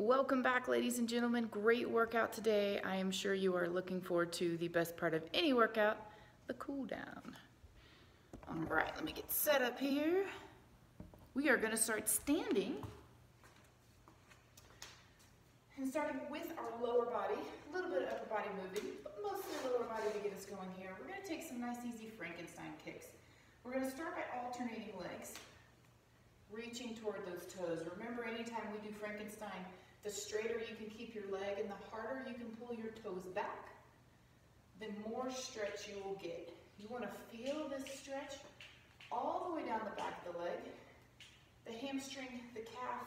Welcome back, ladies and gentlemen. Great workout today. I am sure you are looking forward to the best part of any workout, the cool down. All right, let me get set up here. We are going to start standing and starting with our lower body, a little bit of upper body moving, but mostly lower body to get us going here. We're going to take some nice, easy Frankenstein kicks. We're going to start by alternating legs, reaching toward those toes. Remember, anytime we do Frankenstein, the straighter you can keep your leg and the harder you can pull your toes back, the more stretch you will get. You want to feel this stretch all the way down the back of the leg, the hamstring, the calf,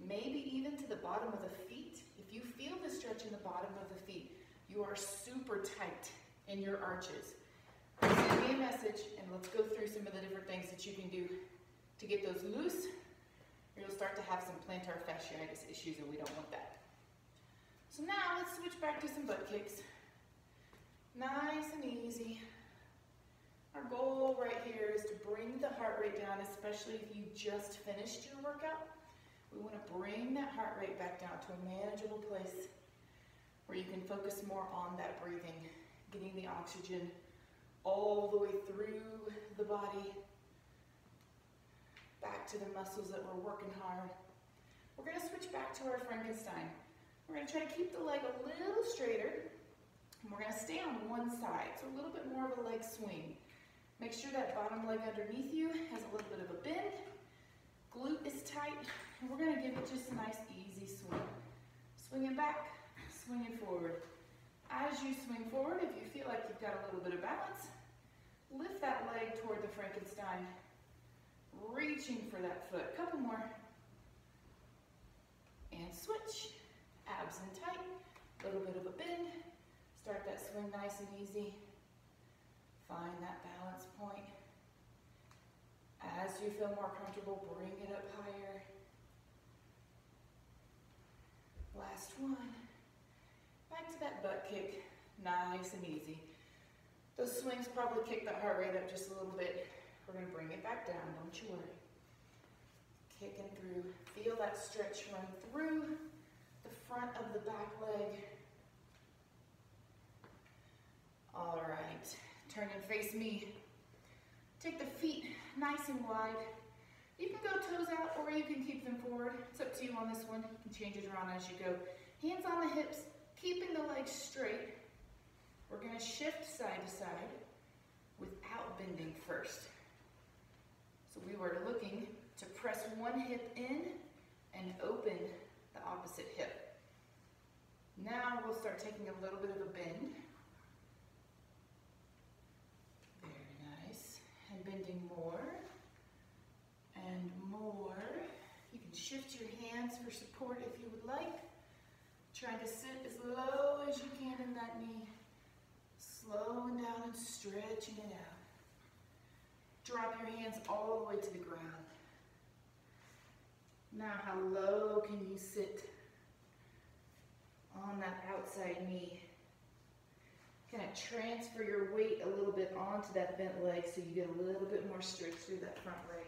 maybe even to the bottom of the feet. If you feel the stretch in the bottom of the feet, you are super tight in your arches. Send me a message and let's go through some of the different things that you can do to get those loose, or you'll start to have some plantar fasciitis issues, and we don't want that. So now let's switch back to some butt kicks. Nice and easy. Our goal right here is to bring the heart rate down, especially if you just finished your workout. We want to bring that heart rate back down to a manageable place where you can focus more on that breathing, getting the oxygen all the way through the body, back to the muscles that we're working hard. We're going to switch back to our Frankenstein. We're going to try to keep the leg a little straighter, and we're going to stay on one side, so a little bit more of a leg swing. Make sure that bottom leg underneath you has a little bit of a bend, glute is tight, and we're going to give it just a nice easy swing. Swinging back, swinging forward. As you swing forward, if you feel like you've got a little bit of balance, lift that leg toward the Frankenstein, reaching for that foot. Couple more. And switch. Abs in tight. A little bit of a bend. Start that swing nice and easy. Find that balance point. As you feel more comfortable, bring it up higher. Last one. Back to that butt kick. Nice and easy. Those swings probably kick that heart rate up just a little bit. We're going to bring it back down, don't you worry. Kicking through. Feel that stretch run through the front of the back leg. All right, turn and face me. Take the feet nice and wide. You can go toes out or you can keep them forward. It's up to you on this one. You can change it around as you go. Hands on the hips, keeping the legs straight. We're going to shift side to side without bending first. So we were looking to press one hip in and open the opposite hip. Now we'll start taking a little bit of a bend. Very nice. And bending more and more. You can shift your hands for support if you would like. Trying to sit as low as you can in that knee. Slowing down and stretching it out. Drop your hands all the way to the ground. Now, how low can you sit on that outside knee? Kind of transfer your weight a little bit onto that bent leg so you get a little bit more stretch through that front leg.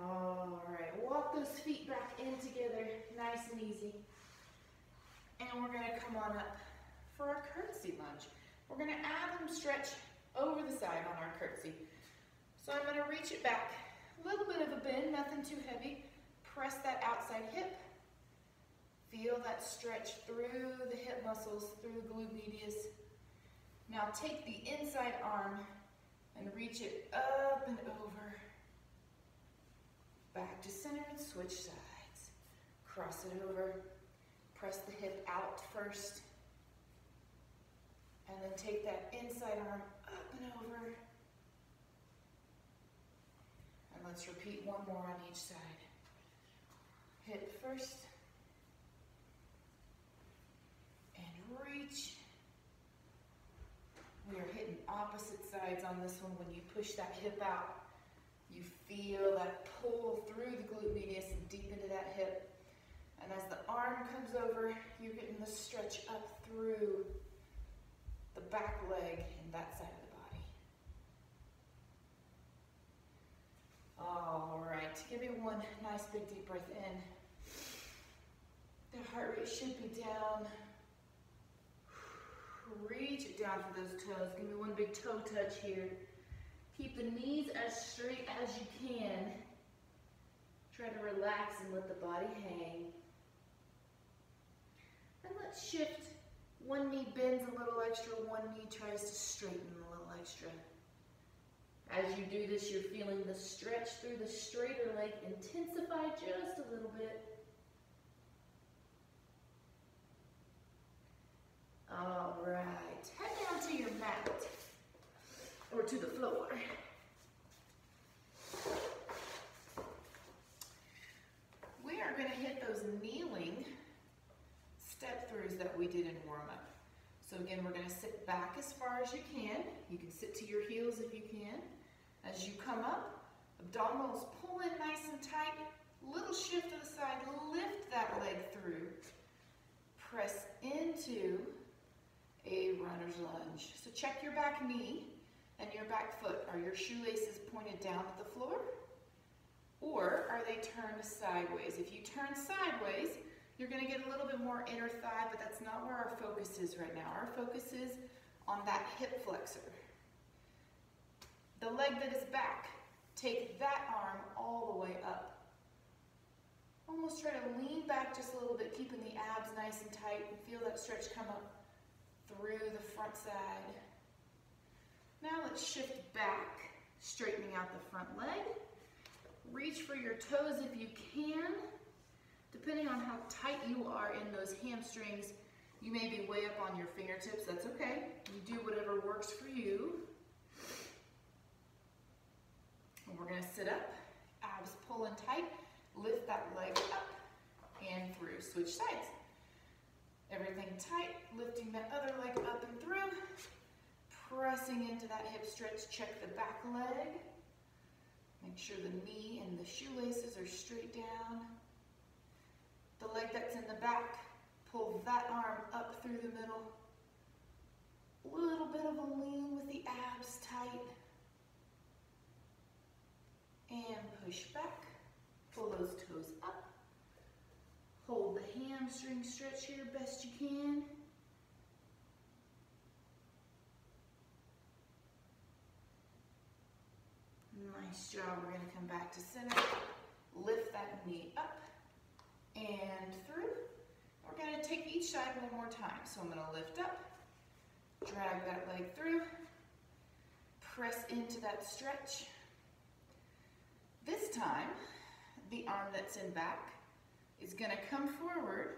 All right, walk those feet back in together, nice and easy. And we're going to come on up for our curtsy lunge. We're going to add them stretch over the side on our curtsy. So I'm going to reach it back. A little bit of a bend, nothing too heavy. Press that outside hip. Feel that stretch through the hip muscles, through the glute medius. Now take the inside arm and reach it up and over. Back to center and switch sides. Cross it over. Press the hip out first. And then take that inside arm up and over. And let's repeat one more on each side. Hip first. And reach. We are hitting opposite sides on this one. When you push that hip out, you feel that pull through the glute medius and deep into that hip. And as the arm comes over, you're getting the stretch up through the back leg and that side of the body. All right, give me one nice big deep breath in. The heart rate should be down. Reach it down for those toes. Give me one big toe touch here. Keep the knees as straight as you can. Try to relax and let the body hang. And let's shift. One knee bends a little extra, one knee tries to straighten a little extra. As you do this, you're feeling the stretch through the straighter leg intensify just a little bit. All right, head down to your mat or to the floor. We are going to hit those kneeling step throughs that we did in warm-up. So again, we're going to sit back as far as you can. You can sit to your heels if you can. As you come up, abdominals pull in nice and tight. Little shift to the side, lift that leg through. Press into a runner's lunge. So check your back knee and your back foot. Are your shoelaces pointed down at the floor? Or are they turned sideways? If you turn sideways, you're going to get a little bit more inner thigh, but that's not where our focus is right now. Our focus is on that hip flexor. The leg that is back, take that arm all the way up. Almost try to lean back just a little bit, keeping the abs nice and tight, and feel that stretch come up through the front side. Now let's shift back, straightening out the front leg. Reach for your toes if you can. Depending on how tight you are in those hamstrings, you may be way up on your fingertips. That's okay. You do whatever works for you. And we're going to sit up, abs pull in tight, lift that leg up and through. Switch sides. Everything tight, lifting that other leg up and through, pressing into that hip stretch. Check the back leg. Make sure the knee and the shoelaces are straight down. The leg that's in the back, pull that arm up through the middle. A little bit of a lean with the abs tight. And push back. Pull those toes up. Hold the hamstring stretch here best you can. Nice job. We're going to come back to center. Lift that knee up and through. We're going to take each side one more time. So I'm going to lift up, drag that leg through, press into that stretch. This time, the arm that's in back is going to come forward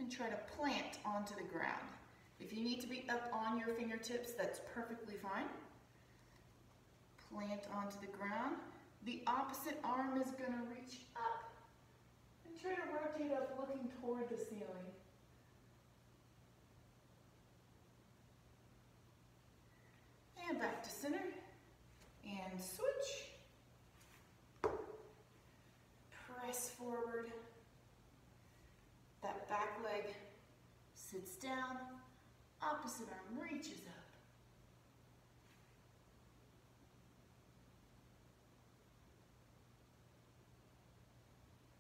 and try to plant onto the ground. If you need to be up on your fingertips, that's perfectly fine. Plant onto the ground. The opposite arm is going to reach up and try to rotate up looking toward the ceiling. And back to center. And switch. Press forward. That back leg sits down. Opposite arm reaches up.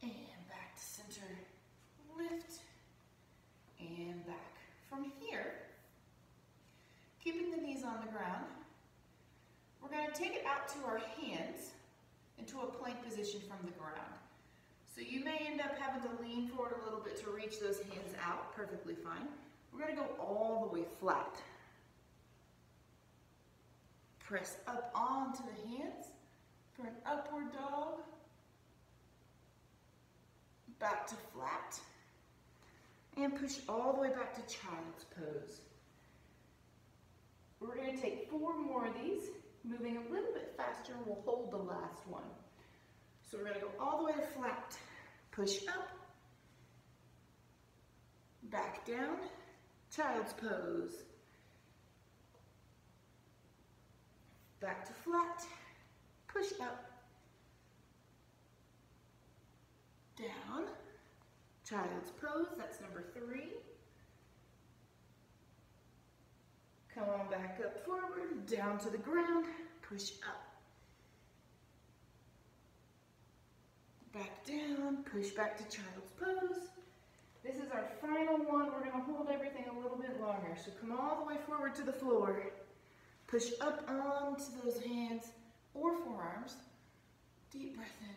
And back to center. Lift. And back. From here, keeping the knees on the ground, we're going to take it out to our hands into a plank position from the ground. So you may end up having to lean forward a little bit to reach those hands out, perfectly fine. We're going to go all the way flat. Press up onto the hands for an upward dog. Back to flat. And push all the way back to child's pose. We're going to take 4 more of these, moving a little bit faster, and we'll hold the last one. So we're going to go all the way to flat. Push up. Back down. Child's pose. Back to flat. Push up. Down. Child's pose. That's number 3. Come on back up forward. Down to the ground. Push up. back down, push back to child's pose. This is our final one. We're gonna hold everything a little bit longer. So come all the way forward to the floor. Push up onto those hands or forearms. Deep breath in.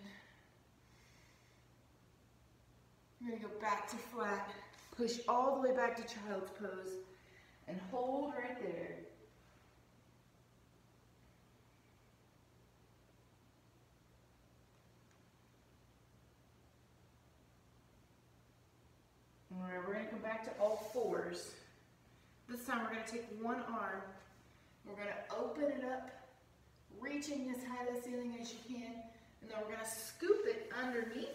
We're gonna go back to flat. Push all the way back to child's pose and hold right there. All right, we're gonna come back to all fours. This time we're gonna take one arm. We're gonna open it up, reaching as high to the ceiling as you can, and then we're gonna scoop it underneath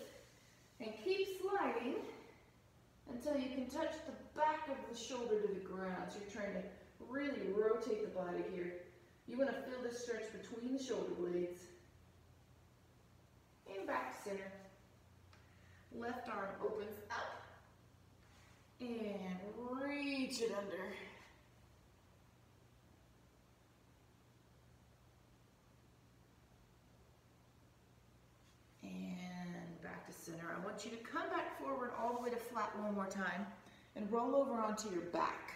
and keep sliding until you can touch the back of the shoulder to the ground. So you're trying to really rotate the body here. You wanna feel this stretch between the shoulder blades. And back to center. Left arm opens up and reach it under. And back to center. I want you to come back forward all the way to flat one more time and roll over onto your back.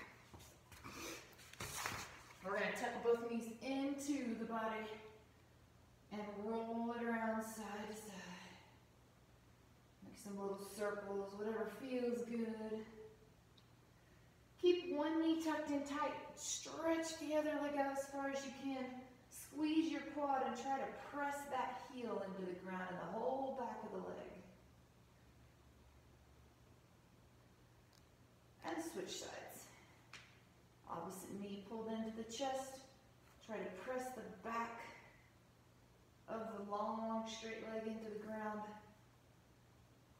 We're going to tuck both knees into the body and roll it around side to side. Make some little circles, whatever feels good. Keep one knee tucked in tight. Stretch the other leg out as far as you can. Squeeze your quad and try to press that heel into the ground and the whole back of the leg. And switch sides. Opposite knee pulled into the chest. Try to press the back of the long straight leg into the ground.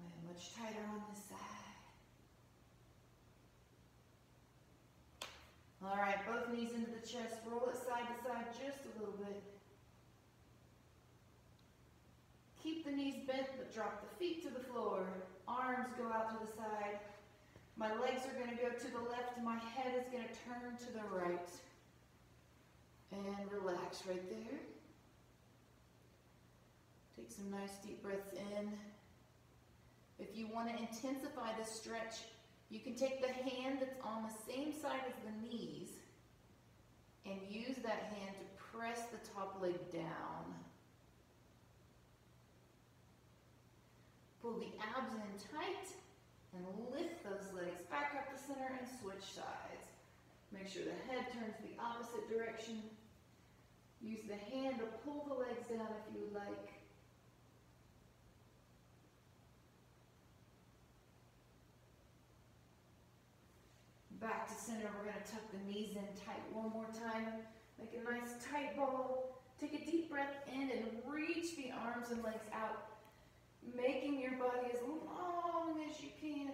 And much tighter on this side. All right, both knees into the chest. Roll it side to side just a little bit. Keep the knees bent, but drop the feet to the floor. Arms go out to the side. My legs are going to go to the left, and my head is going to turn to the right. And relax right there. Take some nice deep breaths in. If you want to intensify the stretch, you can take the hand that's on the same side as the knees and use that hand to press the top leg down. Pull the abs in tight and lift those legs back up to center and switch sides. Make sure the head turns the opposite direction. Use the hand to pull the legs down if you would like. Back to center, we're going to tuck the knees in tight one more time. Make a nice tight ball. Take a deep breath in and reach the arms and legs out, making your body as long as you can.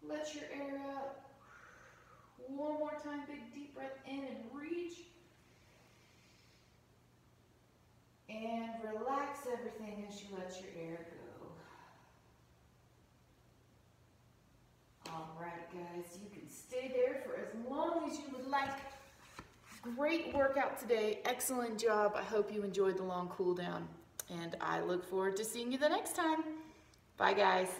Let your air out. One more time, big deep breath in and reach. And relax everything as you let your air go. All right, guys, you can stay there for as long as you would like. Great workout today. Excellent job. I hope you enjoyed the long cool down. And I look forward to seeing you the next time. Bye, guys.